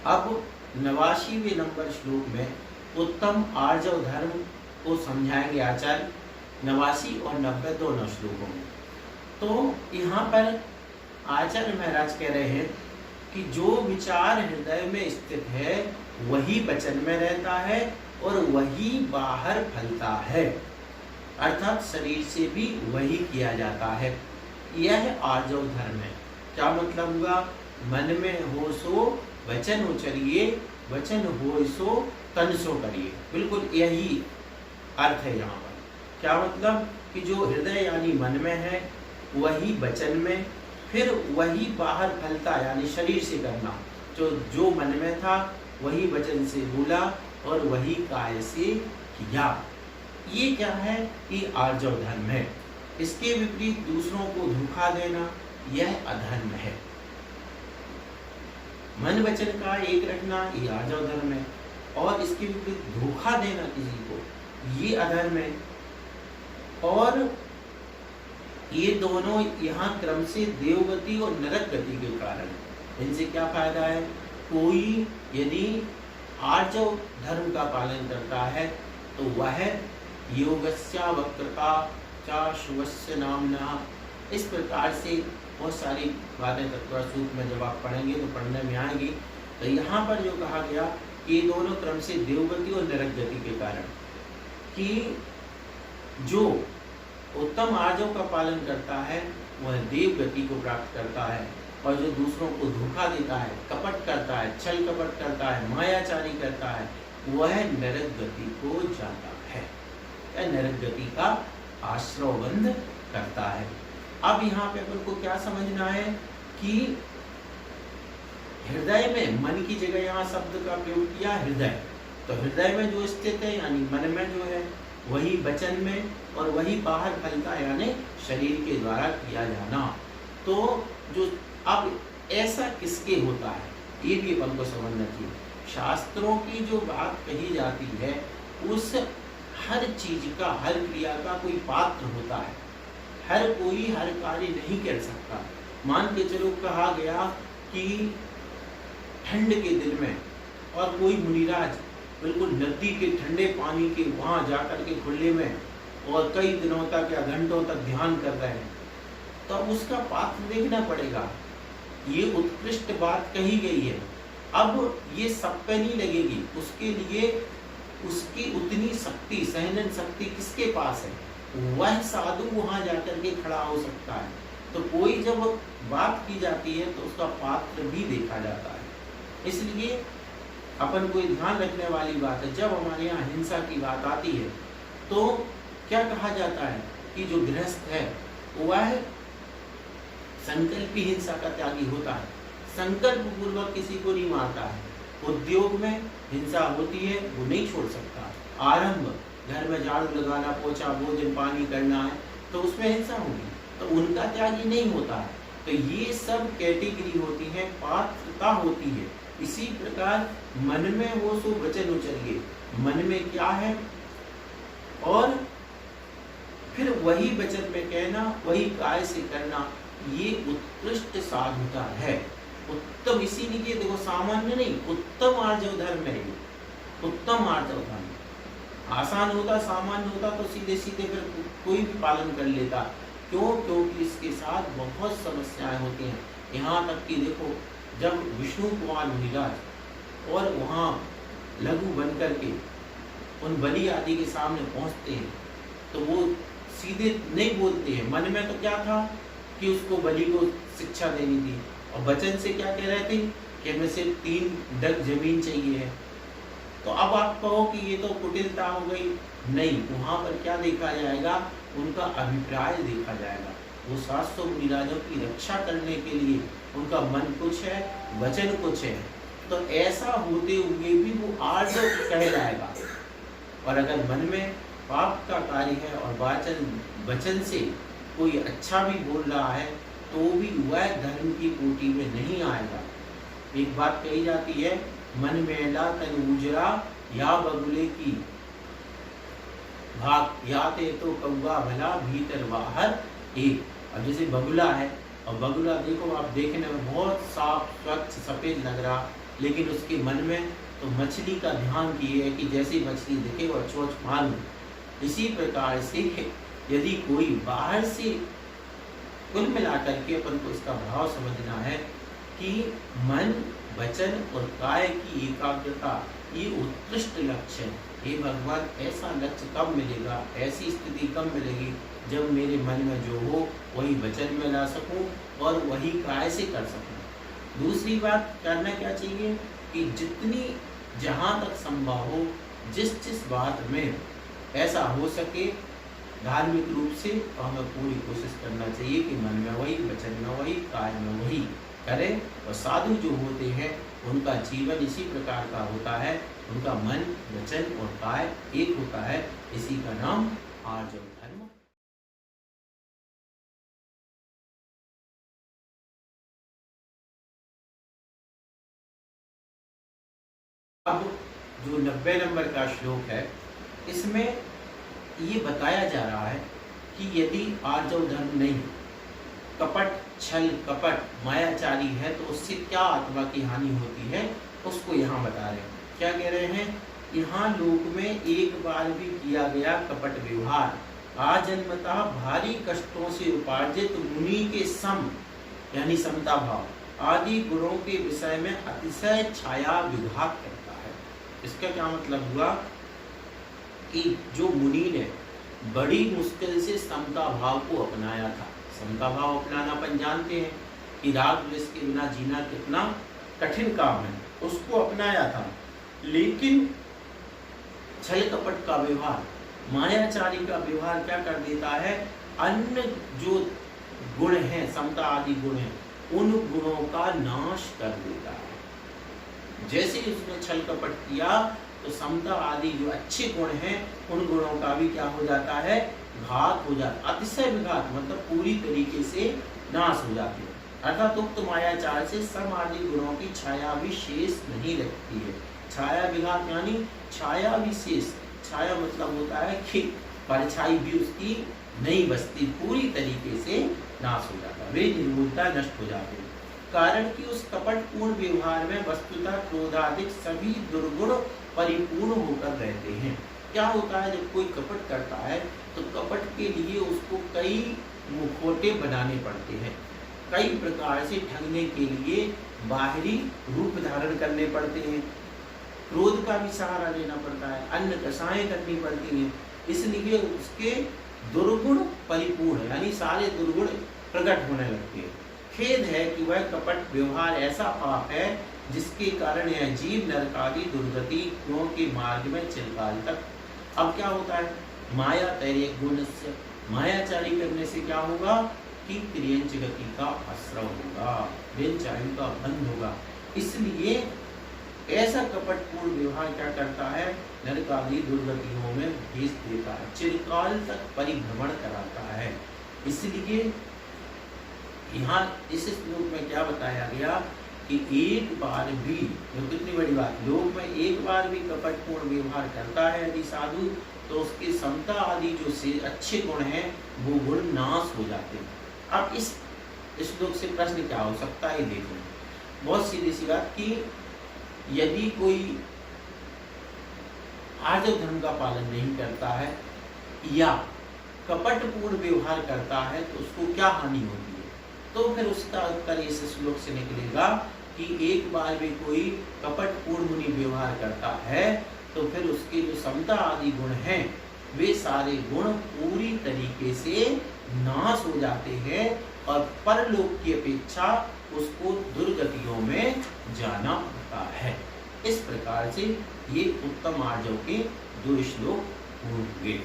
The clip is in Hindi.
अब 89वें नंबर श्लोक में उत्तम आर्जव धर्म को समझाएंगे आचार्य 89 और 90 दोनों श्लोकों में। तो यहाँ पर आचार्य महाराज कह रहे हैं कि जो विचार हृदय में स्थित है वही वचन में रहता है और वही बाहर फलता है, अर्थात शरीर से भी वही किया जाता है। यह आर्जव धर्म है। क्या मतलब हुआ? मन में हो सो वचन उचरिए, वचन हो सो तन सो करिए। बिल्कुल यही अर्थ है यहाँ पर। क्या मतलब कि जो हृदय यानी मन में है वही वचन में, फिर वही बाहर फलता यानी शरीर से करना। जो मन में था वही वचन से बोला और वही काय से किया। ये क्या है? ये आर्जव धर्म है। इसके विपरीत दूसरों को धोखा देना यह अधर्म है। मन वचन का एक रखना ये आर्जव धर्म है और इसके विपरीत धोखा देना किसी को ये अधर्म है। और ये दोनों यहाँ क्रम से देवगति और नरक गति के कारण। इनसे क्या फायदा है? कोई यदि आर्जव धर्म का पालन करता है तो वह योगस्या वक्रता चा शुभस्य नामना, इस प्रकार से बहुत सारी बातें तत्व सूत्र में जब आप पढ़ेंगे तो पढ़ने में आएंगी। तो यहाँ पर जो कहा गया कि दोनों क्रम से देवगति और नरक गति के कारण, कि जो उत्तम आर्जव का पालन करता है वह देव गति को प्राप्त करता है और जो दूसरों को धोखा देता है, कपट करता है, छल कपट करता है, मायाचारी करता है, वह नरक गति को जाता है, वह नरक गति का आश्रय बंद करता है। अब यहाँ पे अपन को क्या समझना है कि हृदय में, मन की जगह यहाँ शब्द का प्रयोग किया हृदय, तो हृदय में जो स्थित है यानी मन में जो है वही वचन में और वही बाहर फलता यानी शरीर के द्वारा किया जाना। तो जो अब ऐसा किसके होता है ये भी अपन को समझना चाहिए। शास्त्रों की जो बात कही जाती है उस हर चीज का, हर क्रिया का कोई पात्र होता है। हर कोई हर कार्य नहीं कर सकता। मान के चलो कहा गया कि ठंड के दिन में और कोई मुनिराज बिल्कुल नदी के ठंडे पानी के वहां जाकर के खुले में और कई दिनों तक या घंटों तक ध्यान कर रहे हैं, तो उसका पात्र देखना पड़ेगा। ये उत्कृष्ट बात कही गई है। अब ये सब पे नहीं लगेगी, उसके लिए उसकी उतनी शक्ति, सहनन शक्ति किसके पास है? वह साधु वहां जाकर के खड़ा हो सकता है। तो कोई जब बात की जाती है तो उसका पात्र भी देखा जाता है। इसलिए अपन को ध्यान रखने वाली बात है, जब हमारे यहाँ हिंसा की बात आती है तो क्या कहा जाता है कि जो गृहस्थ है वह संकल्पी हिंसा का त्यागी होता है, संकल्प पूर्वक किसी को नहीं मारता है। उद्योग में हिंसा होती है वो नहीं छोड़ सकता। आरंभ घर में झाड़ू लगाना, पोछा, भोजन पानी करना है तो उसमें हिंसा होगी, तो उनका त्यागी नहीं होता है। तो ये सब कैटेगरी होती है, पात्रता होती है। इसी प्रकार मन में हो सो वचन उचरिए, मन में क्या है और फिर वही वचन में कहना, वही काय से करना, ये उत्कृष्ट साधुता है। उत्तम इसीलिए देखो सामान्य नहीं, उत्तम आर्जव धर्म है। उत्तम आर्जव धर्म आसान होता, सामान्य होता तो सीधे सीधे फिर कोई भी पालन कर लेता। क्यों? क्योंकि इसके साथ बहुत समस्याएं होती हैं। यहाँ तक कि देखो जब विष्णु कुमार मुनिराज और वहाँ लघु बन करके उन बलि आदि के सामने पहुँचते हैं तो वो सीधे नहीं बोलते हैं। मन में तो क्या था कि उसको बलि को शिक्षा देनी थी और वचन से क्या कह रहे थे कि हमें सिर्फ 3 डग जमीन चाहिए है। तो अब आप कहो कि ये तो कुटिलता हो गई। नहीं, वहाँ पर क्या देखा जाएगा? उनका अभिप्राय देखा जाएगा। वो 700 मुनिराजों की रक्षा करने के लिए उनका मन कुछ है, वचन कुछ है। तो ऐसा होते हुए भी वो आर्जव कहलाएगा। और अगर मन में पाप का कार्य है और वचन से कोई अच्छा भी बोल रहा है तो भी वह धर्म की कोटि में नहीं आएगा। एक बात कही जाती है, मन मेला तन उजरा या बगुले की भाग याते तो कौवा भला भीतर बाहर एक। अब जैसे बगुला है और बगुला देखो आप देखने में बहुत साफ स्वच्छ सफेद लग रहा लेकिन उसके मन में तो मछली का ध्यान किए है कि जैसी मछली दिखे वह चोंच मार लूं। इसी प्रकार से यदि कोई बाहर से कुल मिलाकर के अपन को इसका भाव समझना है कि मन, वचन और काय की एकाग्रता ये उत्कृष्ट लक्ष्य है। हे भगवान, ऐसा लक्ष्य कब मिलेगा, ऐसी स्थिति कब मिलेगी जब मेरे मन में जो हो वही वचन में ला सकूं और वही काय से कर सकूं। दूसरी बात करना क्या चाहिए कि जितनी जहाँ तक संभव हो जिस बात में ऐसा हो सके धार्मिक रूप से, तो हमें पूरी कोशिश करना चाहिए कि मन में वही, वचन में वही, काय में वही करें। और साधु जो होते हैं उनका जीवन इसी प्रकार का होता है, उनका मन, वचन और काय एक होता है। इसी का नाम आर्जव धर्म। अब जो 90 नंबर का श्लोक है इसमें ये बताया जा रहा है कि यदि आर्जव धर्म नहीं, कपट, छल कपट, मायाचारी है तो उससे क्या आत्मा की हानि होती है, उसको यहाँ बता रहे हैं। क्या कह रहे हैं, यहाँ लोक में एक बार भी किया गया कपट व्यवहार आजन्मता भारी कष्टों से उपार्जित मुनि के सम यानी समता भाव आदि गुणों के विषय में अतिशय छाया विघात करता है। इसका क्या मतलब हुआ कि जो मुनि ने बड़ी मुश्किल से समता भाव को अपनाया था। समता भाव अपनाना अपन जानते हैं कि राग द्वेष के बिना जीना कितना कठिन काम है, उसको अपनाया था। लेकिन छल कपट का व्यवहार, मायाचारी का व्यवहार क्या कर देता है, अन्य जो गुण हैं, समता आदि गुण हैं, उन गुणों का नाश कर देता है। जैसे उसने छल कपट किया तो समता आदि जो अच्छे गुण हैं उन गुणों का भी क्या हो जाता है, घात हो जाता, अतिशय विघात मतलब पूरी तरीके से नाश हो जाती है। अर्थात उक्त मायाचार से सम आदि गुणों की छाया भी शेष नहीं लगती है। छाया विघात यानी छाया विशेष, छाया मतलब होता है कि परछाई भी उसकी नहीं बचती, पूरी तरीके से नाश हो जाता है, वे निर्मूलता नष्ट हो जाते हैं। कारण कि उस कपटपूर्ण व्यवहार में वस्तुतः क्रोधादिक सभी दुर्गुण परिपूर्ण होकर रहते हैं। क्या होता है, जब कोई कपट करता है तो कपट के लिए उसको कई मुखौटे बनाने पड़ते हैं, कई प्रकार से ठगने के लिए बाहरी रूप धारण करने पड़ते हैं, क्रोध का भी सहारा लेना पड़ता है, अन्य दशाएं करनी पड़ती हैं। इसलिए उसके दुर्गुण परिपूर्ण यानी सारे दुर्गुण प्रकट होने लगते हैं। खेद है कि वह कपट व्यवहार ऐसा पाप है जिसके कारण यह जीव नरकादि दुर्गतियों के मार्ग में चिरकाल तक। अब क्या होता है, माया तैरे गुण से, मायाचारी करने से क्या होगा कि त्रियंच गति का आश्रय होगा, बेंचायु का बंध होगा। इसलिए ऐसा कपटपूर्ण व्यवहार क्या करता है, नरकादि दुर्गतियों में भेज देता है, चिरकाल तक परिभ्रमण कराता है। इसलिए यहाँ इस श्लोक में क्या बताया गया कि एक बार भी, तो कितनी बड़ी बात, लोक में एक बार भी कपटपूर्ण व्यवहार करता है यदि साधु, तो उसके समता आदि जो से अच्छे गुण हैं वो गुण नाश हो जाते हैं। अब इस श्लोक से प्रश्न क्या हो सकता है, देखो बहुत सीधी सी बात कि यदि कोई आर्जव धर्म का पालन नहीं करता है या कपटपूर्ण व्यवहार करता है तो उसको क्या हानि होती है, तो फिर उसका उत्तर इस श्लोक से निकलेगा कि एक बार भी कोई कपटपूर्ण मुनि व्यवहार करता है तो फिर उसके जो समता आदि गुण हैं वे सारे गुण पूरी तरीके से नाश हो जाते हैं और परलोक की अपेक्षा उसको दुर्गतियों में जाना पड़ता है। इस प्रकार से ये उत्तम आर्जव के 2 श्लोक पूर्ण हुए।